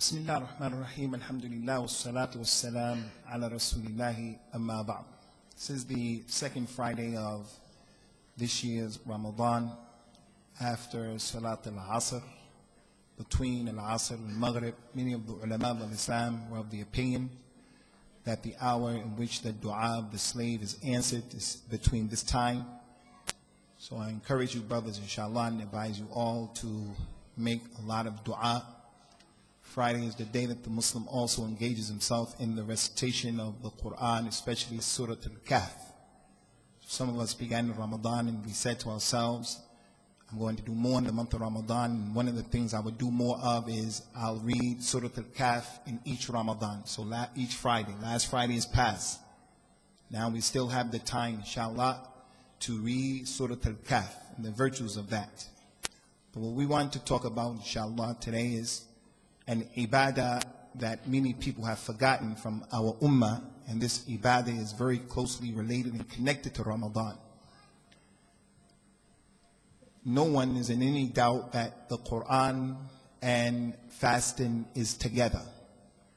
Bismillah ar-Rahman ar-Rahim, alhamdulillah, wassalatu wassalam ala rasulillahi amma ba'd. This is the second Friday of this year's Ramadan after Salat al-Asr. Between al-Asr and al-Maghrib, many of the ulama of Islam were of the opinion that the hour in which the dua of the slave is answered is between this time. So I encourage you brothers, inshallah, and advise you all to make a lot of dua. Friday is the day that the Muslim also engages himself in the recitation of the Quran, especially Surah Al-Kahf. Some of us began in Ramadan and we said to ourselves, I'm going to do more in the month of Ramadan, and one of the things I would do more of is I'll read Surah Al-Kahf in each Ramadan. So each Friday. Last Friday is past. Now we still have the time, inshallah, to read Surah Al-Kahf and the virtues of that. But what we want to talk about, inshallah, today is an ibadah that many people have forgotten from our ummah, and this ibadah is very closely related and connected to Ramadan. No one is in any doubt that the Quran and fasting is together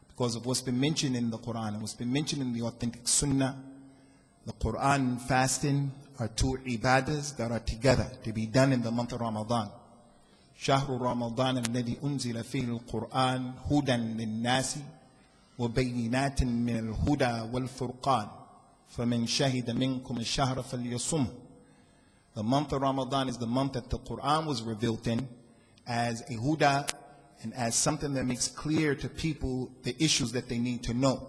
because of what's been mentioned in the Quran and what's been mentioned in the authentic Sunnah. The Quran and fasting are two ibadahs that are together to be done in the month of Ramadan. شهر رمضان الذي أنزل فيه القرآن هدى للناس وبينات من الهدى والفرقان فمن شهد منكم الشهر فليصمه. The month of Ramadan is the month that the Quran was revealed in as a huda and as something that makes clear to people the issues that they need to know.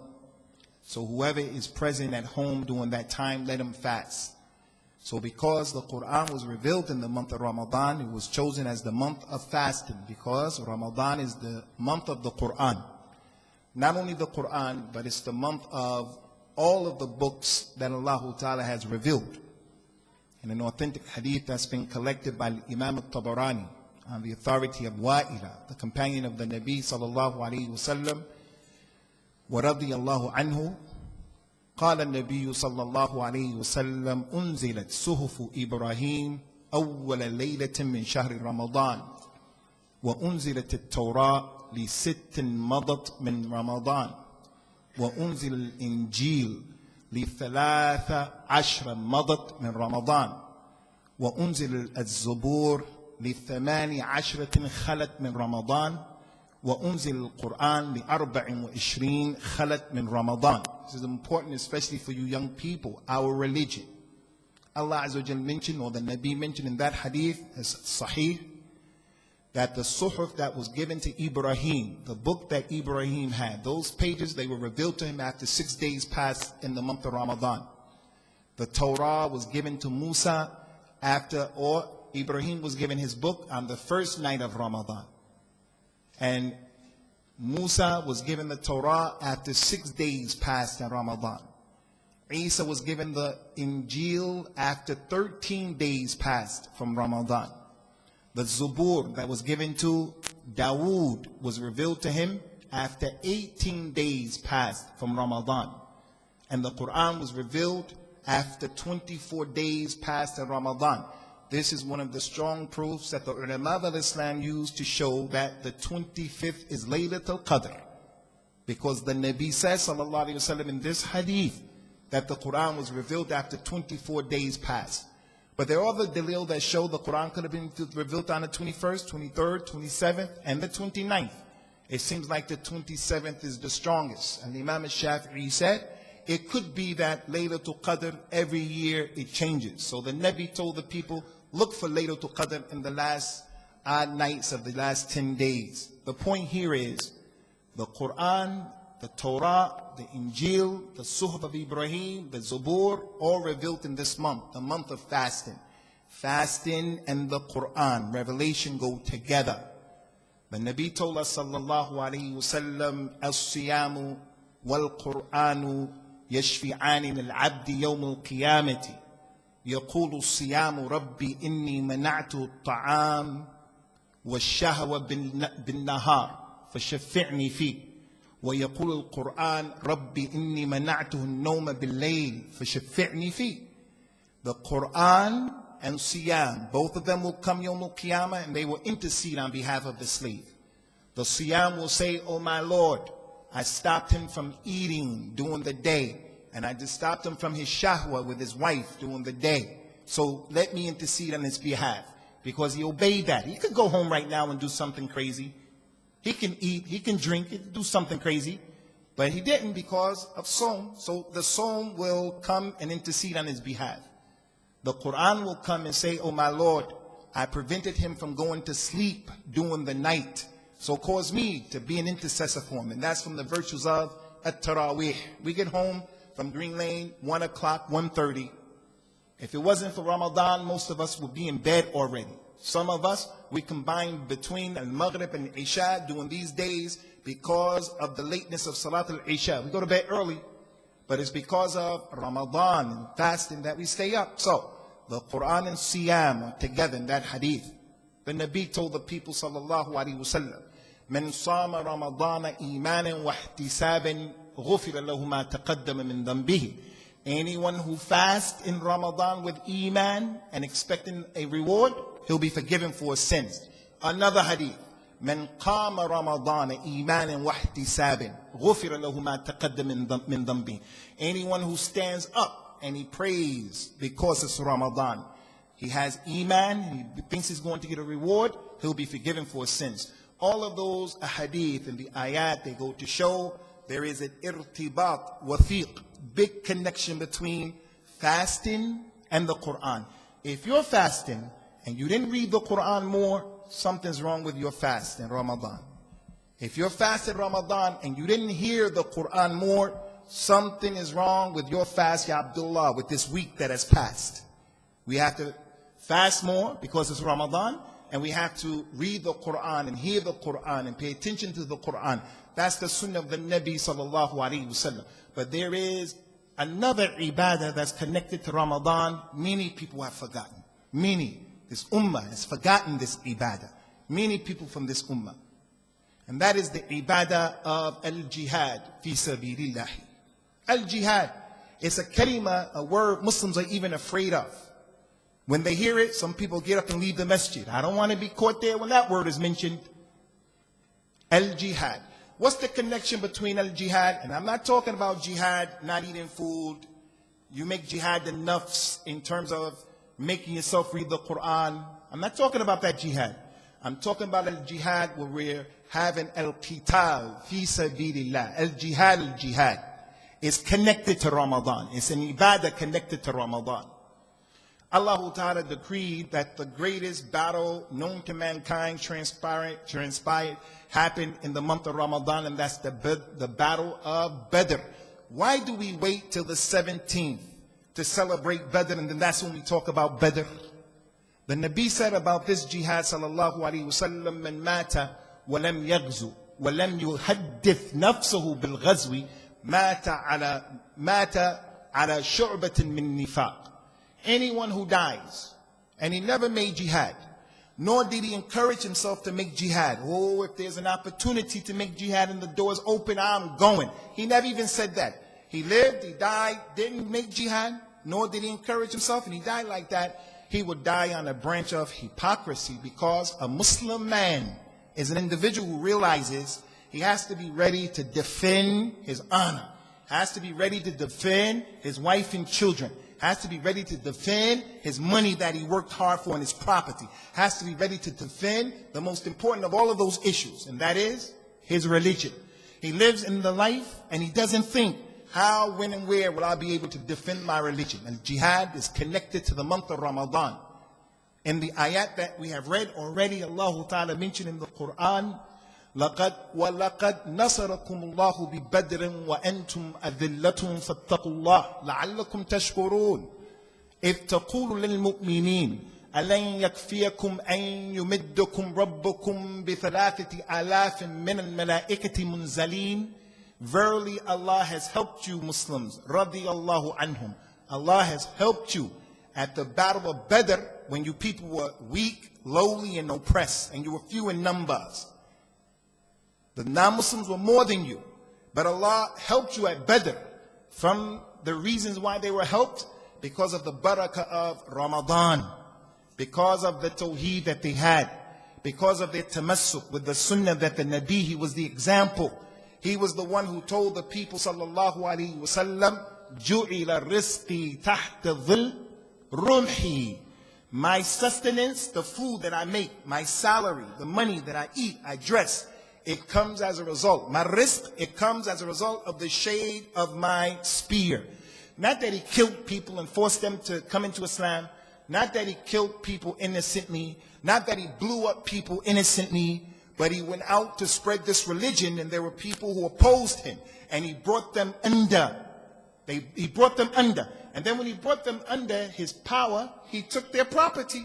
So whoever is present at home during that time, let him fast. So because the Quran was revealed in the month of Ramadan, it was chosen as the month of fasting because Ramadan is the month of the Quran. Not only the Quran, but it's the month of all of the books that Allah Ta'ala has revealed. In an authentic hadith that's been collected by Imam al-Tabarani on the authority of Wa'ila, the companion of the Nabi sallallahu alayhi wa sallam, وَرَضِيَ اللَّهُ عَنْهُ, قال النبي صلى الله عليه وسلم أنزلت صحف إبراهيم أول ليلة من شهر رمضان وأنزلت التوراة ل6 مضت من رمضان وأنزل الإنجيل ل13 مضت من رمضان وأنزل الزبور ل18 خلت من رمضان وأنزل القرآن ل24 خلت من رمضان. This is important, especially for you young people, our religion. Allah Azza wa Jal mentioned, or the Nabi mentioned in that hadith, as Sahih, that the suhuf that was given to Ibrahim, the book that Ibrahim had, those pages, they were revealed to him after 6 days passed in the month of Ramadan. The Torah was given to Musa or Ibrahim was given his book on the first night of Ramadan. And Musa was given the Torah after 6 days passed in Ramadan. Isa was given the Injil after 13 days passed from Ramadan. The Zubur that was given to Dawood was revealed to him after 18 days passed from Ramadan. And the Quran was revealed after 24 days passed in Ramadan. This is one of the strong proofs that the ulama of Islam used to show that the 25th is Laylatul Qadr. Because the Nabi says, sallallahu alayhi wa sallam, in this hadith, that the Quran was revealed after 24 days passed. But there are other dalil that show the Quran could have been revealed on the 21st, 23rd, 27th, and the 29th. It seems like the 27th is the strongest. And Imam al-Shafi'i said, it could be that Laylatul Qadr, every year it changes. So the Nabi told the people, look for Laylatul Qadr in the last odd nights of the last 10 days. The point here is, the Quran, the Torah, the Injil, the Suhuf of Ibrahim, the Zabur, all revealed in this month, the month of fasting. Fasting and the Quran, revelation go together. The Nabi told us, sallallahu alayhi wa sallam, as-siyamu wal-Qur'anu yashfi'ani lil-'abdi yawm al-qiyamati. يقول الصيام ربي إني منعت الطعام والشهوة بالنهار فشفعني فيه ويقول القرآن ربي إني منعته النوم بالليل فشفعني فيه. The Quran and Siyam, both of them will come Yawm al-Qiyamah and they will intercede on behalf of the slave. The Siyam will say, oh my Lord, I stopped him from eating during the day, and I just stopped him from his shahwa with his wife during the day. So let me intercede on his behalf, because he obeyed that. He could go home right now and do something crazy. He can eat, he can drink, he can do something crazy. But he didn't because of Sawm. So the Sawm will come and intercede on his behalf. The Quran will come and say, oh my Lord, I prevented him from going to sleep during the night. So cause me to be an intercessor for him. And that's from the virtues of At-Thahabi. We get home from Green Lane, 1 o'clock, 1:30. If it wasn't for Ramadan, most of us would be in bed already. Some of us, we combine between al-Maghrib and Isha during these days because of the lateness of Salat al-Isha. We go to bed early, but it's because of Ramadan and fasting that we stay up. So, the Quran and Siyam are together in that hadith. The Nabi told the people, sallallahu alaihi wasallam, "Man sama Ramadana imanan wa ihtisaban, ghufira lahu ma taqaddama min dhanbihi." Anyone who fasts in Ramadan with iman and expecting a reward, he'll be forgiven for his sins. Another hadith, "Man qama Ramadana imanan wa ihtisaban, ghufira lahu ma taqaddama min dhanbihi." Anyone who stands up and he prays because it's Ramadan, he has iman, he thinks he's going to get a reward, he'll be forgiven for his sins. All of those hadith and the ayat, they go to show there is an irtibat, wathiq, big connection between fasting and the Quran. If you're fasting and you didn't read the Quran more, something's wrong with your fast in Ramadan. If you're fasting Ramadan and you didn't hear the Quran more, something is wrong with your fast, Ya Abdullah, with this week that has passed. We have to fast more because it's Ramadan, and we have to read the Quran and hear the Quran and pay attention to the Quran. That's the sunnah of the Nabi sallallahu alaihi wasallam. But there is another ibadah that's connected to Ramadan. Many people have forgotten. This ummah has forgotten this ibadah. Many people from this ummah. And that is the ibadah of al-Jihad fi sabilillah. Al-Jihad is a kalima, a word Muslims are even afraid of. When they hear it, some people get up and leave the masjid. I don't want to be caught there when that word is mentioned. Al-Jihad. What's the connection between al-Jihad? And I'm not talking about jihad, not eating food. You make jihad the nafs in terms of making yourself read the Quran. I'm not talking about that jihad. I'm talking about al-Jihad where we're having al-Qital fi sabilillah. Al-Jihad is connected to Ramadan. It's an ibadah connected to Ramadan. Allah Ta'ala decreed that the greatest battle known to mankind transpired happened in the month of Ramadan, and that's the battle of Badr. Why do we wait till the 17th to celebrate Badr, and then that's when we talk about Badr? The Nabi said about this jihad, sallallahu alaihi wasallam, "Man mata wa lam yaghzu wa lam yuhaddith nafsuhu bil ghazwi mata ala shu'batin min nifaq." Anyone who dies and he never made jihad, nor did he encourage himself to make jihad. Oh, if there's an opportunity to make jihad and the door's open, I'm going. He never even said that. He lived, he died, didn't make jihad, nor did he encourage himself, and he died like that. He would die on a branch of hypocrisy, because a Muslim man is an individual who realizes he has to be ready to defend his honor, has to be ready to defend his wife and children, has to be ready to defend his money that he worked hard for and his property, has to be ready to defend the most important of all of those issues, and that is his religion. He lives in the life and he doesn't think, how, when, and where will I be able to defend my religion? And jihad is connected to the month of Ramadan. In the ayat that we have read already, Allah Ta'ala mentioned in the Quran, لَقَدْ نَصَرَكُمُ اللَّهُ بِبَدْرٍ وَأَنْتُمْ أَذِلَّةٌ فَاتَّقُوا اللَّهَ لَعَلَّكُمْ تَشْكُرُونَ إِذْ تَقُولُ لِلْمُؤْمِنِينَ أَلَنْ يَكْفِيَكُمْ أَنْ يُمِدَّكُمْ رَبُّكُمْ بِثَلَاثَةِ آلَافٍ مِّنَ الْمَلَائِكَةِ مُنْزَلِينَ. Verily Allah has helped you, Muslims, radiyallahu anhum. Allah has helped you at the battle of Badr when you people were weak, lowly, and oppressed, and you were few in numbers. The non-Muslims were more than you, but Allah helped you at Badr. From the reasons why they were helped, because of the barakah of Ramadan, because of the tawheed that they had, because of their tamassuk with the sunnah that the Nabi, he was the example. He was the one who told the people, sallallahu alayhi wa sallam, ju'ila rizqi tahta dhil rumhi. My sustenance, the food that I make, my salary, the money that I eat, I dress, it comes as a result. My rizq, it comes as a result of the shade of my spear. Not that he killed people and forced them to come into Islam. Not that he killed people innocently. Not that he blew up people innocently. But he went out to spread this religion, and there were people who opposed him. And he brought them under. He brought them under. And then when he brought them under his power, he took their property.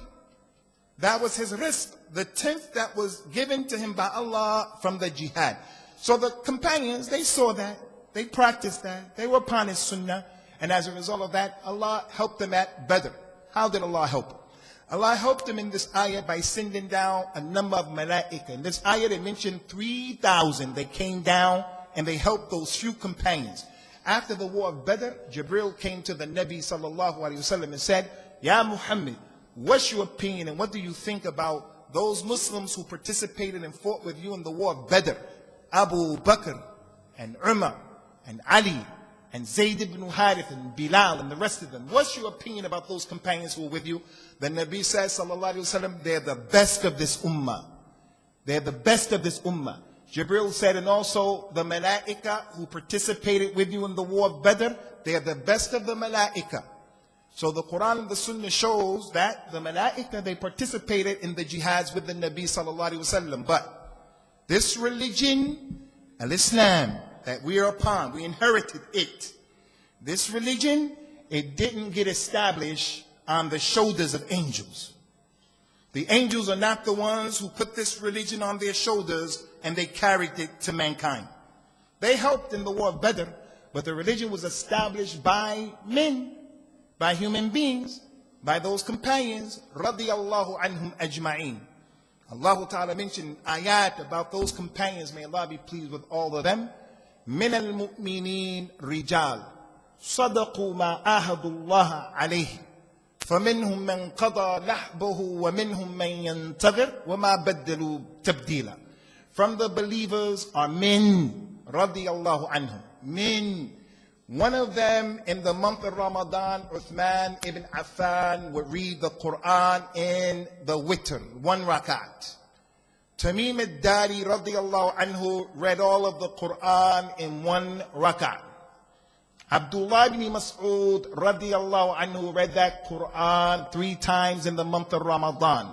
That was his risk, the 10th that was given to him by Allah from the jihad. So the companions, they saw that. They practiced that. They were upon his sunnah. And as a result of that, Allah helped them at Badr. How did Allah help them? Allah helped them in this ayah by sending down a number of malaika. In this ayah, they mentioned 3,000. They came down and they helped those few companions. After the war of Badr, Jibril came to the Nabi sallallahu alayhi wasallam and said, Ya Muhammad, what's your opinion and what do you think about those Muslims who participated and fought with you in the war of Badr? Abu Bakr and Umar and Ali and Zayd ibn Harith and Bilal and the rest of them. What's your opinion about those companions who were with you? The Nabi says, sallallahu alayhi wasallam, they're the best of this ummah. They're the best of this ummah. Jibril said, and also the malaika who participated with you in the war of Badr, they are the best of the malaika. So the Quran and the Sunnah shows that the malaika, they participated in the jihads with the Nabi sallallahu alaihi wasallam. But this religion, al-Islam, that we are upon, we inherited it. This religion, it didn't get established on the shoulders of angels. The angels are not the ones who put this religion on their shoulders and they carried it to mankind. They helped in the war of Badr, but the religion was established by men, by human beings, by those companions, radiyallahu anhum ajma'een. Allah Ta'ala mentioned ayat about those companions, may Allah be pleased with all of them. Min al-mu'mineen rijal, sadaqu ma ahadullah alayhi. فَمِنْهُمْ مَنْ قَضَى نَحْبَهُ وَمِنْهُمْ مَنْ يَنْتَظِرُ وَمَا بَدَّلُوا تَبْدِيلًا. From the believers are men, radiyallahu anhum, men. One of them in the month of Ramadan, Uthman ibn Affan would read the Quran in the witr, 1 rakat. Tamim al-Dari radiyallahu anhu read all of the Quran in 1 rakat. Abdullah ibn Mas'ud radiyallahu anhu read that Quran 3 times in the month of Ramadan.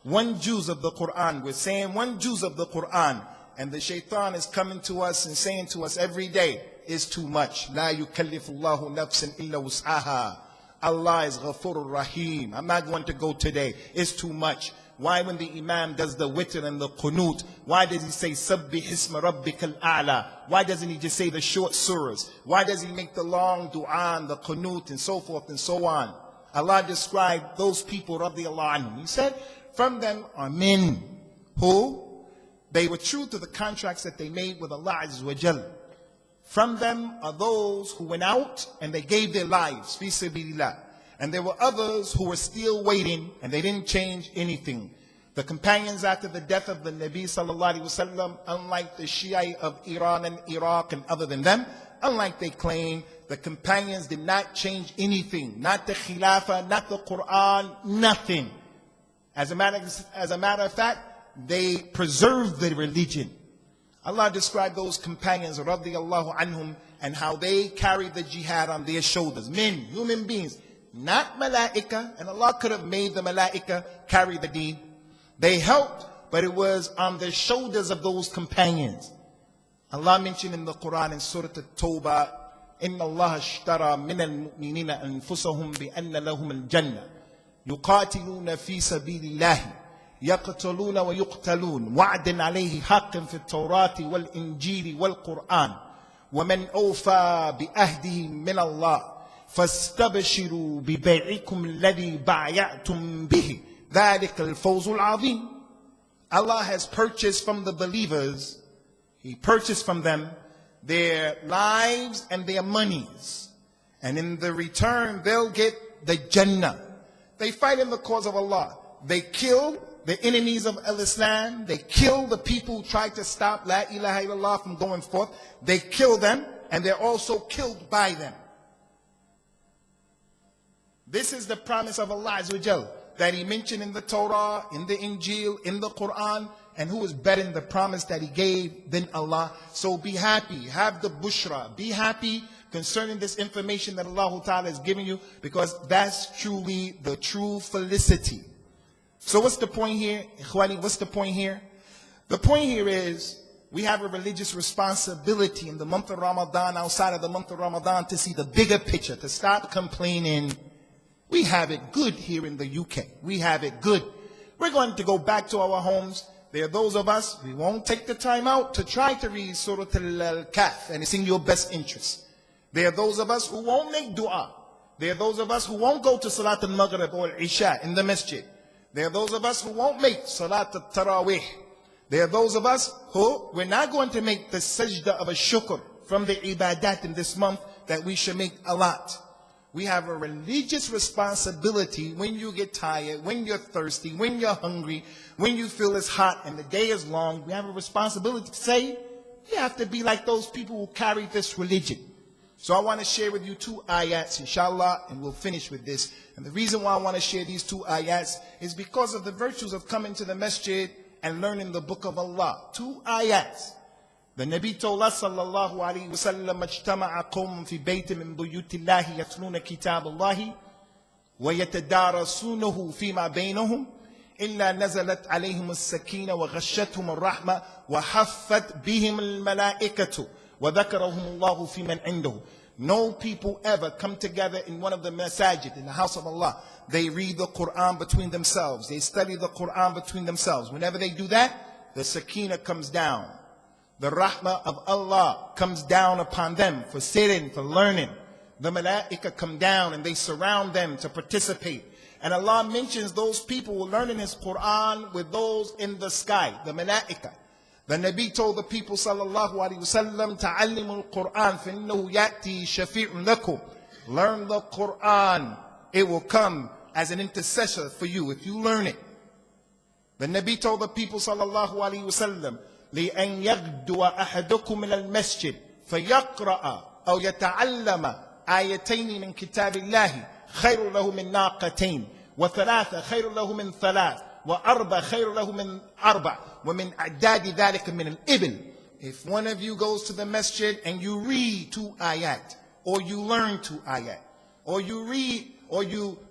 1 juz of the Quran. We're saying 1 juz of the Quran. And the shaitan is coming to us and saying to us every day, it's too much. La yukallifullahu nafsan illa wus'aha. Allah is Ghafurur Rahim. I'm not going to go today. It's too much. Why when the Imam does the witr and the qunut, why does he say Sabbih isma rabbikal a'la? Why doesn't he just say the short surahs? Why does he make the long dua and the qunut and so forth and so on? Allah described those people radiyallahu anhum. He said, from them are men who, they were true to the contracts that they made with Allah Azza wa Jal. From them are those who went out and they gave their lives, fi sabilillah. And there were others who were still waiting and they didn't change anything. The companions after the death of the Nabi sallallahu alaihi wasallam, unlike the Shia of Iran and Iraq and other than them, unlike they claim, the companions did not change anything. Not the Khilafah, not the Quran, nothing. As a matter of fact, they preserved the religion. Allah described those companions radiyallahu anhum and how they carried the jihad on their shoulders. Men, human beings. Not malaika, and Allah could have made the malaika carry the deen. They helped, but it was on the shoulders of those companions. Allah mentioned in the Quran in Surah At-Tawbah, إِنَّ اللَّهَ اشْتَرَى مِنَ الْمُؤْمِنِينَ أَنفُسَهُمْ بِأَنَّ لَهُمُ الْجَنَّةِ يُقَاتِلُونَ فِي سَبِيلِ اللَّهِ يَقْتُلُونَ وَيُقْتَلُونَ وَعْدًا عَلَيْهِ حَقًّا فِي التَّوْرَاةِ وَالْإِنْجِيلِ وَالْقُرْآنِ وَمَنْ أَوْفَى بِأَهْدِهِ مِنَ اللَّهِ فاستبشروا ببيعكم الذي بايعتم به ذلك الفوز العظيم. Allah has purchased from the believers, He purchased from them their lives and their monies. And in the return, they'll get the Jannah. They fight in the cause of Allah. They kill, the enemies of al-Islam. They kill the people who try to stop La ilaha illallah from going forth. They kill them, and they're also killed by them. This is the promise of Allah Azza wa Jal that He mentioned in the Torah, in the Injil, in the Quran, and who is better than the promise that He gave than Allah. So be happy, have the bushra, be happy concerning this information that Allah Ta'ala is giving you, because that's truly the true felicity. So what's the point here? Ikhwani, what's the point here? The point here is we have a religious responsibility in the month of Ramadan, outside of the month of Ramadan, to see the bigger picture, to stop complaining. We have it good here in the UK. We have it good. We're going to go back to our homes. There are those of us, we won't take the time out to try to read Surah Al-Kahf, and it's in your best interest. There are those of us who won't make dua. There are those of us who won't go to Salat al-Maghrib or al-Isha in the Masjid. There are those of us who won't make Salat al-Tarawih. There are those of us who, we're not going to make the sajda of a shukr from the ibadat in this month that we should make a lot. We have a religious responsibility when you get tired, when you're thirsty, when you're hungry, when you feel it's hot and the day is long. We have a responsibility to say, you have to be like those people who carry this religion. So I want to share with you two ayats, inshallah, and we'll finish with this. And the reason why I want to share these two ayats is because of the virtues of coming to the masjid and learning the book of Allah. Two ayats. The Nabi told us, sallallahu alayhi wa sallam, اجتمع قوم في بيت من بيوت الله يتلون كتاب الله ويتدارسونه فيما بينهم إلا نزلت عليهم السكينة وغشتهم الرحمة وحفت بهم الملائكة وذكرهم الله في من عنده. No people ever come together in one of the masajid, in the house of Allah. They read the Quran between themselves. They study the Quran between themselves. Whenever they do that, the sakina comes down. The rahmah of Allah comes down upon them for sitting, for learning. The malaika come down and they surround them to participate. And Allah mentions those people who are learning His Quran with those in the sky, the malaika. The Nabi told the people, sallallahu alayhi wa sallam, ta'allimu al-Quran, فَإِنَّهُ يَأْتِي شَفِيعٌ لَكُمْ. Learn the Quran. It will come as an intercessor for you if you learn it. The Nabi told the people, sallallahu alayhi wa sallam, لأن يغدو أحدكم إلى المسجد فيقرأ أو يتعلم آيتين من كتاب الله خير له من ناقتين وثلاثة خير له من ثلاث وأربع خير له من أربع ومن أعداد ذلك من الإبل. If one of you goes to the masjid and you read 2 ayat, or you learn 2 ayat, or you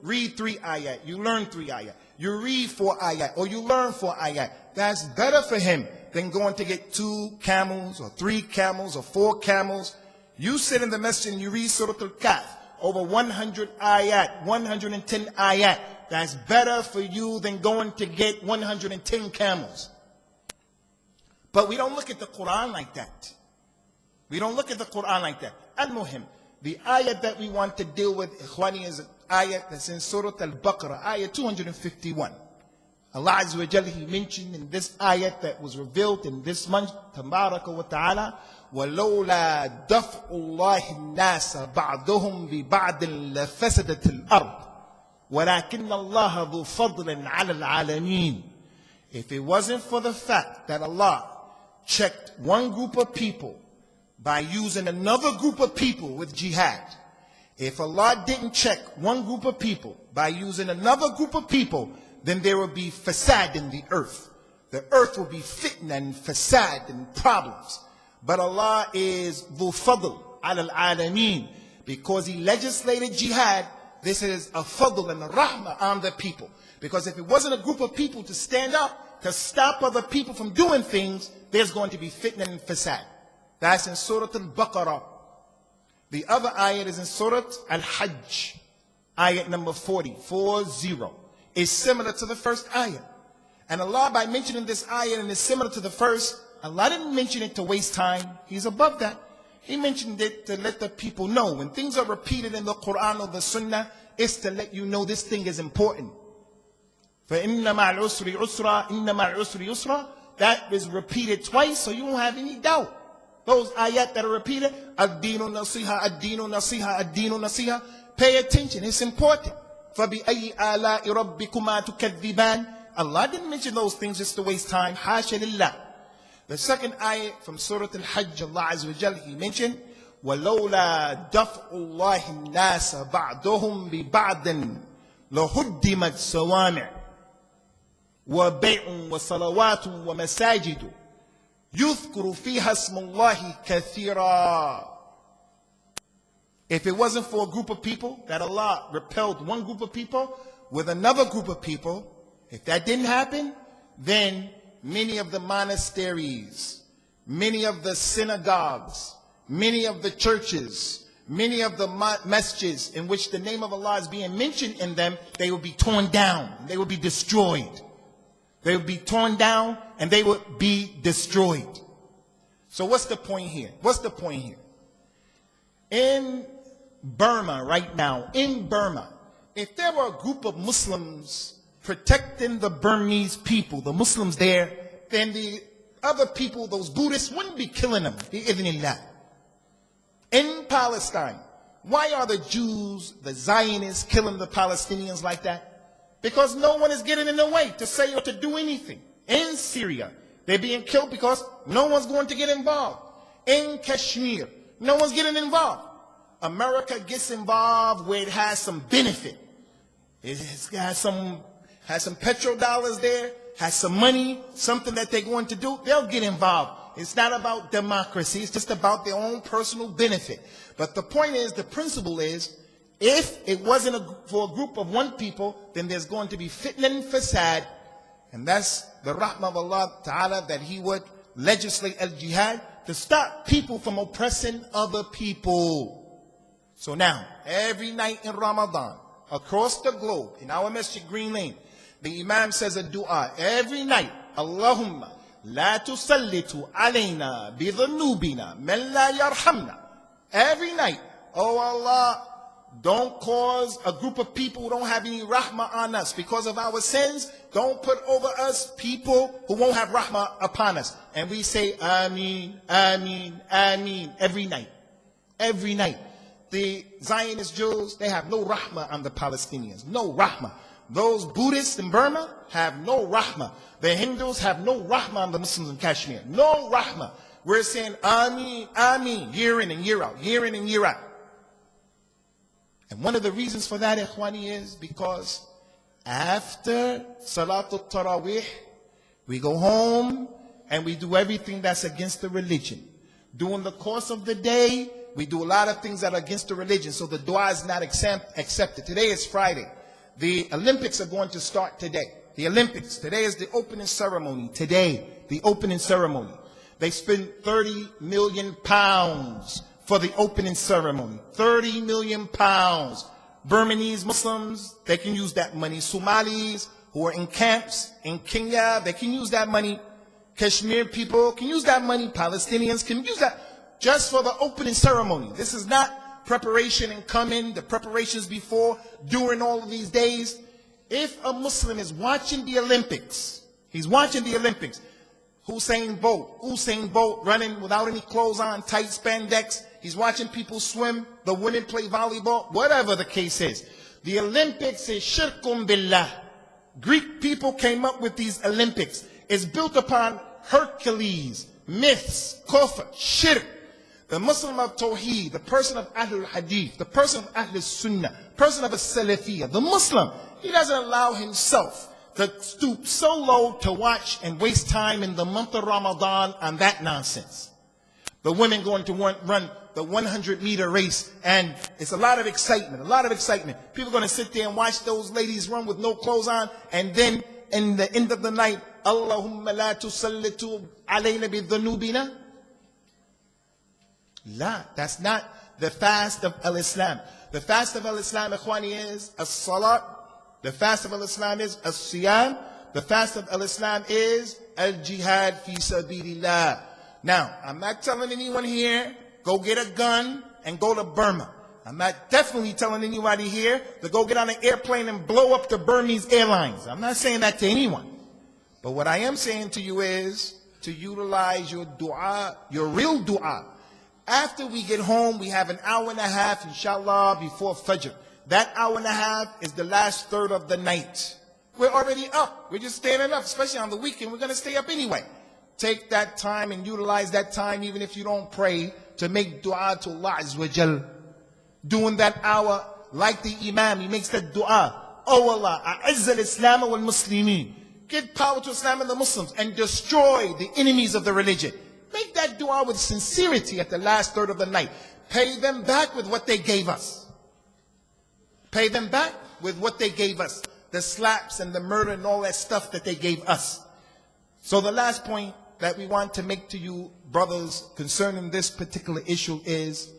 read 3 ayat, you learn 3 ayat, you read 4 ayat, or you learn 4 ayat, that's better for him than going to get 2 camels or 3 camels or 4 camels. You sit in the masjid and you read Surah Al-Kahf, over 100 ayat, 110 ayat. That's better for you than going to get 110 camels. But we don't look at the Quran like that. We don't look at the Quran like that. Al-Muhim, the ayat that we want to deal with, Ikhwani, is an ayat that's in Surah Al-Baqarah, ayat 251. Allah Azza wa Jalla, He mentioned in this ayat that was revealed in this month, Tabaraka wa Ta'ala, وَلَوْلَا دَفْعُ اللَّهِ النَّاسَ بَعْضُهُمْ بِبَعْضٍ لَفَسَدَتِ الْأَرْضِ وَلَكِنَّ اللَّهَ ذُو فَضْلٍ عَلَى الْعَالَمِينَ. If it wasn't for the fact that Allah checked one group of people by using another group of people with jihad, if Allah didn't check one group of people by using another group of people, then there will be fasad in the earth. The earth will be fitna and fasad and problems. But Allah is dhu fadl ala al-alameen, because He legislated jihad. This is a fadl and a rahmah on the people. Because if it wasn't a group of people to stand up to stop other people from doing things, there's going to be fitna and fasad. That's in Surah Al-Baqarah. The other ayat is in Surah Al-Hajj, ayat number 40. Is similar to the first ayat. And Allah, by mentioning this ayat and is similar to the first, Allah didn't mention it to waste time. He's above that. He mentioned it to let the people know. When things are repeated in the Quran or the Sunnah, it's to let you know this thing is important. فَإِنَّ مَعَ الْعُسْرِ عُسْرًا إِنَّ مَعَ الْعُسْرِ يُسْرًا. That is repeated twice, so you won't have any doubt. Those ayat that are repeated, ad-dinu nasiha, ad-dinu nasiha, ad-dinu nasiha. Pay attention, it's important. فَبِأَيِّ آلَاءِ رَبِّكُمَا تُكَذِّبَانِ. Allah didn't mention those things just to waste time. Hasha lillah. The second ayah from Surah Al-Hajj, Allah Azza wa Jal, He mentioned, وَلَوْلَا دَفْعُ اللَّهِ النَّاسَ بَعْضُهُمْ بِبَعْضٍ لَهُدِّمَتْ صَوَامِعُ وَبَيْعٌ وَصَلَوَاتٌ وَمَسَاجِدُ يُذْكُرُ فِيهَا اسْمُ اللَّهِ كَثِيرًا. If it wasn't for a group of people, that Allah repelled one group of people with another group of people, if that didn't happen, then many of the monasteries, many of the synagogues, many of the churches, many of the masjids in which the name of Allah is being mentioned in them, they will be torn down, they will be destroyed. They will be torn down and they will be destroyed. So what's the point here? What's the point here? In Burma right now, in Burma, if there were a group of Muslims protecting the Burmese people, the Muslims there, then the other people, those Buddhists, wouldn't be killing them. Bi-idhnillah. In Palestine, why are the Jews, the Zionists, killing the Palestinians like that? Because no one is getting in the way to say or to do anything. In Syria, they're being killed because no one's going to get involved. In Kashmir, no one's getting involved. America gets involved where it has some benefit. It has some petrodollars there, has some money, something that they're going to do, they'll get involved. It's not about democracy, it's just about their own personal benefit. But the point is, the principle is, if it wasn't for a group of one people, then there's going to be fitna and fasad. And that's the rahmah of Allah Ta'ala, that He would legislate al-Jihad to stop people from oppressing other people. So now, every night in Ramadan, across the globe, in our Masjid Green Lane, the Imam says a dua every night. Allahumma la tusallitu alayna bidhunubina man la yarhamna. Every night, oh Allah, don't cause a group of people who don't have any rahmah on us because of our sins. Don't put over us people who won't have rahmah upon us. And we say Ameen, Ameen, Ameen every night. Every night. The Zionist Jews, they have no rahmah on the Palestinians. No rahmah. Those Buddhists in Burma have no rahmah. The Hindus have no rahmah on the Muslims in Kashmir. No rahmah. We're saying Ameen, Ameen, year in and year out, year in and year out. And one of the reasons for that, Ikhwani, is because after Salatul Taraweeh, we go home and we do everything that's against the religion. During the course of the day, we do a lot of things that are against the religion, so the dua is not accepted. Today is Friday. The Olympics are going to start today. The Olympics. Today is the opening ceremony. Today, the opening ceremony. They spent 30 million pounds for the opening ceremony. 30 million pounds. Burmese Muslims, they can use that money. Somalis who are in camps in Kenya, they can use that money. Kashmir people can use that money. Palestinians can use that just for the opening ceremony. This is not preparation and coming, the preparations before, during all of these days. If a Muslim is watching the Olympics, he's watching the Olympics, Usain Bolt running without any clothes on, tight spandex, he's watching people swim, the women play volleyball, whatever the case is. The Olympics is shirkum billah. Greek people came up with these Olympics. It's built upon Hercules, myths, kufr, shirk. The Muslim of Tawheed, the person of Ahlul Hadith, the person of Ahlul Sunnah, person of a Salafiyah, the Muslim, he doesn't allow himself to stoop so low to watch and waste time in the month of Ramadan on that nonsense. The women going to run the 100-meter race, and it's a lot of excitement, People are going to sit there and watch those ladies run with no clothes on, and then in the end of the night, Allahumma la tusallitu alayna bidhunubina. La, that's not the fast of al-Islam. The fast of al-Islam, Ikhwani, is as-salat. The fast of al-Islam is as-siyam. The fast of al-Islam is al-jihad fi sabilillah. Now, I'm not telling anyone here, go get a gun and go to Burma. I'm not definitely telling anybody here to go get on an airplane and blow up the Burmese airlines. I'm not saying that to anyone. But what I am saying to you is to utilize your dua, your real dua. After we get home, we have an hour and a half, inshallah, before Fajr. That hour and a half is the last third of the night. We're already up. We're just standing up, especially on the weekend. We're going to stay up anyway. Take that time and utilize that time, even if you don't pray, to make dua to Allah Azza wa Jal. Doing that hour, like the Imam, he makes that dua. Oh Allah, a'izz al-Islam wal-Muslimin. Give power to Islam and the Muslims and destroy the enemies of the religion. Make that dua with sincerity at the last third of the night. Pay them back with what they gave us. Pay them back with what they gave us. The slaps and the murder and all that stuff that they gave us. So the last point that we want to make to you, brothers, concerning this particular issue is,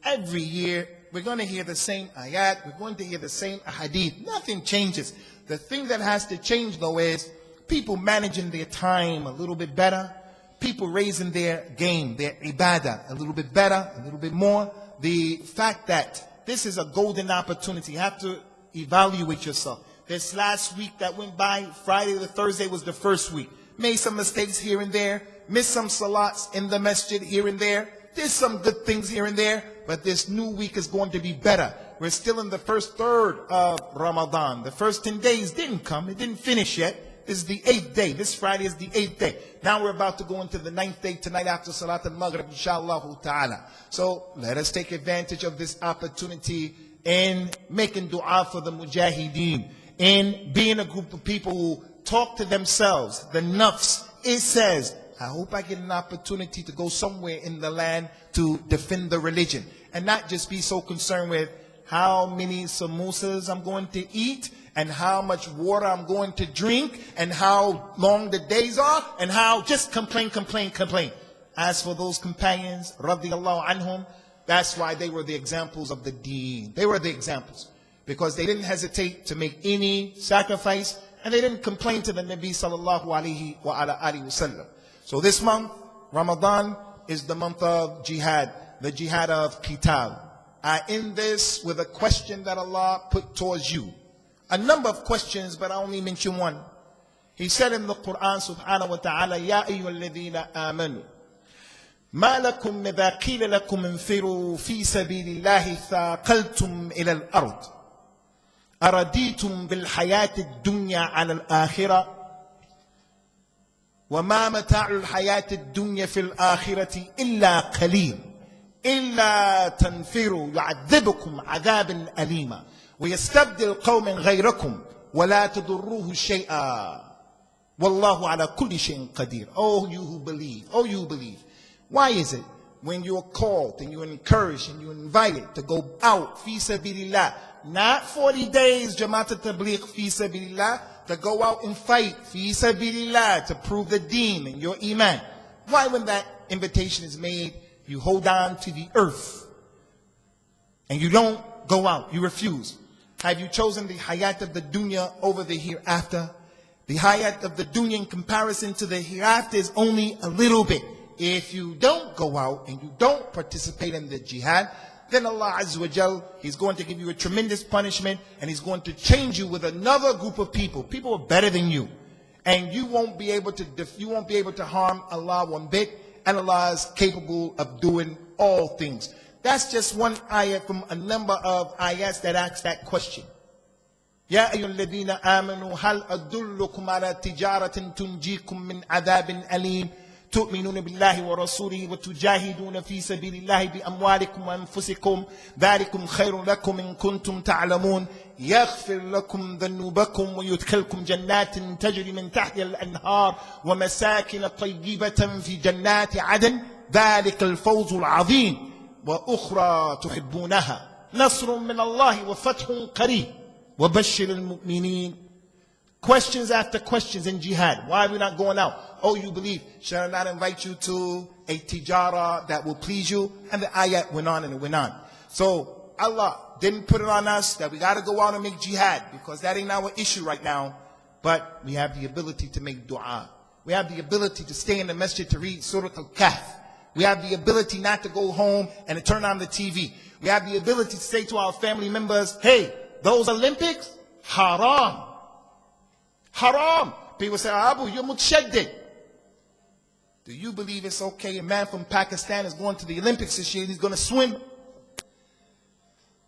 every year we're going to hear the same ayat, we're going to hear the same hadith. Nothing changes. The thing that has to change, though, is people managing their time a little bit better, people raising their game, their ibadah a little bit better, a little bit more. The fact that this is a golden opportunity. You have to evaluate yourself. This last week that went by, Friday to Thursday was the first week. Made some mistakes here and there, missed some salats in the masjid here and there, did some good things here and there, but this new week is going to be better. We're still in the first third of Ramadan. The first 10 days didn't come, it didn't finish yet. This is the 8th day. This Friday is the 8th day. Now we're about to go into the 9th day tonight after Salat al-Maghrib, inshallah ta'ala. So let us take advantage of this opportunity in making dua for the mujahideen, in being a group of people who talk to themselves. The nafs, it says, I hope I get an opportunity to go somewhere in the land to defend the religion, and not just be so concerned with how many samosas I'm going to eat, and how much water I'm going to drink, and how long the days are, and how just complain. As for those companions, radiyallahu anhum, that's why they were the examples of the deen. They were the examples, because they didn't hesitate to make any sacrifice, and they didn't complain to the Nabi sallallahu alayhi wa sallam. So this month, Ramadan, is the month of jihad, the jihad of qital. I end this with a question that Allah put towards you. A number of questions, but I only mention one. He said in the Quran subhanahu wa ta'ala, Ya ayyuhalladhina amanu, ma lakum idha qila lakum infiru fi sabilillahi thaqaltum ila al-ard. أرضيتم بالحياة الدنيا على الآخرة وما متاع الحياة الدنيا في الآخرة إلا قليل إلا تنفروا يعذبكم عذابا أليما ويستبدل قوما غيركم ولا تضروه شيئا والله على كل شيء قدير. Oh you who believe, oh you who believe. Why is it when you're called and you're encouraged and you're invited to go out fi sabilillah, not 40 days Jamaat al-Tabligh fi sabilillah, to go out and fight fi sabilillah to prove the deen and your iman, why when that invitation is made you hold on to the earth and you don't go out, you refuse? Have you chosen the hayat of the dunya over the hereafter? The hayat of the dunya in comparison to the hereafter is only a little bit. If you don't go out and you don't participate in the jihad, then Allah Azza wa Jal, He's going to give you a tremendous punishment, and He's going to change you with another group of people. People are better than you, and you won't be able to harm Allah one bit, and Allah is capable of doing all things. That's just one ayat from a number of ayats that ask that question. Ya ayyuhalladhina amanu hal adullukum ala tijaratin tunjikum min adhabin alim تؤمنون بالله ورسوله وتجاهدون في سبيل الله بأموالكم وأنفسكم ذلكم خير لكم إن كنتم تعلمون يغفر لكم ذنوبكم ويدخلكم جنات تجري من تحتها الأنهار ومساكن طيبة في جنات عدن ذلك الفوز العظيم وأخرى تحبونها نصر من الله وفتح قريب وبشر المؤمنين. Questions after questions in jihad. Why are we not going out? Oh, you believe. Should I not invite you to a tijara that will please you? And the ayat went on and it went on. So Allah didn't put it on us that we got to go out and make jihad, because that ain't our issue right now. But we have the ability to make dua. We have the ability to stay in the masjid to read Surah Al-Kahf. We have the ability not to go home and to turn on the TV. We have the ability to say to our family members, hey, those Olympics, haram. Haram. People say, Abu, you're mutshaddid. Do you believe it's okay? A man from Pakistan is going to the Olympics this year. He's going to swim.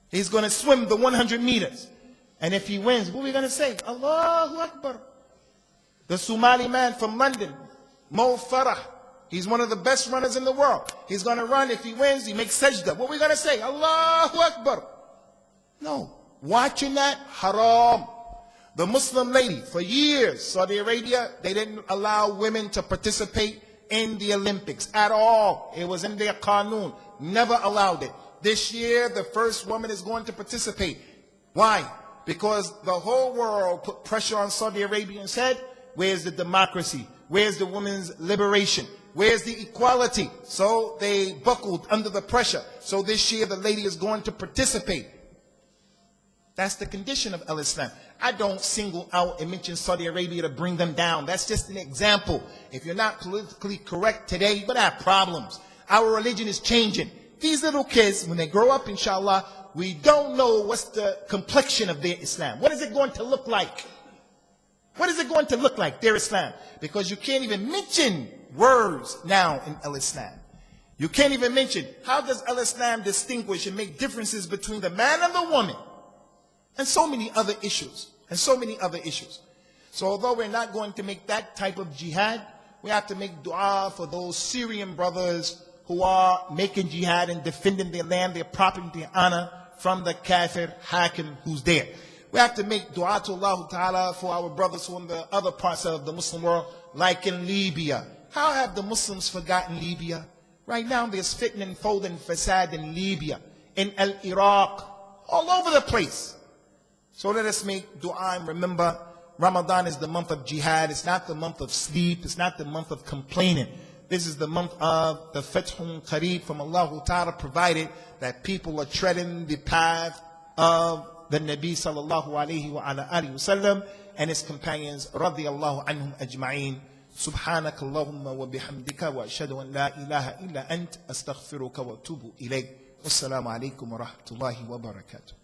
He's going to swim the 100 meters. And if he wins, what are we going to say? Allahu Akbar. The Somali man from London, Mo Farah, he's one of the best runners in the world. He's going to run. If he wins, he makes sajda. What are we going to say? Allahu Akbar. No. Watching that, haram. The Muslim lady, for years, Saudi Arabia, they didn't allow women to participate in the Olympics at all. It was in their qanun. Never allowed it. This year, the first woman is going to participate. Why? Because the whole world put pressure on Saudi Arabia and said, where's the democracy? Where's the women's liberation? Where's the equality? So they buckled under the pressure. So this year, the lady is going to participate. That's the condition of al-Islam. I don't single out and mention Saudi Arabia to bring them down. That's just an example. If you're not politically correct today, you're going to have problems. Our religion is changing. These little kids, when they grow up, inshallah, we don't know what's the complexion of their Islam. What is it going to look like? What is it going to look like, their Islam? Because you can't even mention words now in al-Islam. You can't even mention, how does al-Islam distinguish and make differences between the man and the woman? And so many other issues. So although we're not going to make that type of jihad, we have to make dua for those Syrian brothers who are making jihad and defending their land, their property, their honor from the kafir hakim who's there. We have to make dua to Allah Ta'ala for our brothers who are in the other parts of the Muslim world, like in Libya. How have the Muslims forgotten Libya? Right now there's fitna and fold and fasad in Libya, in Iraq, all over the place. So let us make dua and remember, Ramadan is the month of jihad. It's not the month of sleep. It's not the month of complaining. This is the month of the Fathun Qareeb from Allah Ta'ala, provided that people are treading the path of the Nabi sallallahu alayhi wa ala alihi wasallam and his companions radiyallahu anhum ajma'een. Subhanak Allahumma wa bihamdika wa ashhadu an la ilaha illa ant astaghfiruka wa atubu ilayk. Wassalamu alaikum wa rahmatullahi wa barakatuh.